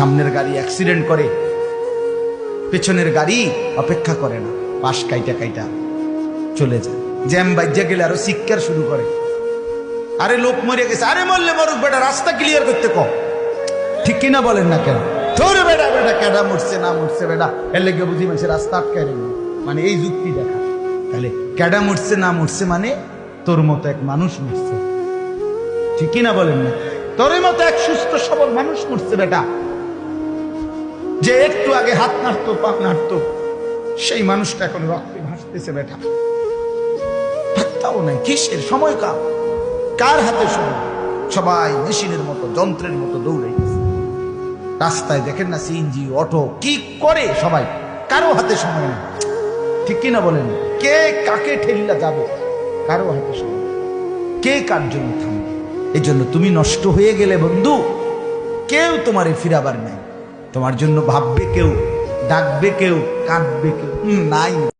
সামনের গাড়ি অ্যাক্সিডেন্ট করে, পেছনের গাড়ি অপেক্ষা করে না, পাশ কাইটা কাইটা চলে যায়। জ্যাম বাজ্যা গেলে আরো চিৎকার শুরু করে, আরে লোক মরে গেছে, আরে মরলে মরুক বেটা, রাস্তা ক্লিয়ার করতে কম। ঠিক কিনা বলেন না কেন? ধরে বেটা বেটা কেডা মরছে না মরছে বেটা, এর লেগে বুঝি মানুষের রাস্তা আটকায় রেখে, মানে এই যুক্তি দেখা। তাহলে কেডা মরছে না মরছে মানে তোর মতো এক মানুষ মরছে। ঠিক কিনা বলেন না? তোর মতো এক সুস্থ সবল মানুষ মরছে বেটা, যে একটু আগে হাত নাড়তো পা নাড়তো, সেই মানুষটা এখন রক্তে ভাসতেছে বেটা। ভাবতাও নাই কিসের সময়, কার হাতে সময়? সবাই মেশিনের মতো যন্ত্রের মতো দৌড়াইতেছে। রাস্তায় দেখেন না সিএনজি অটো কি করে সবাই, কারো হাতে সময় নেই। ঠিক কিনা বলেন? কে কাকে ঠেলিলা যাবে, কারো হাতে সময় নেই। কে কার জন্য থামবে? এই জন্য তুমি নষ্ট হয়ে গেলে বন্ধু, কেউ তোমারে ফিরাবার নাই। তোমার জন্য ভাববে কেউ, ডাকবে কেউ, কাঁদবে কেউ নাই।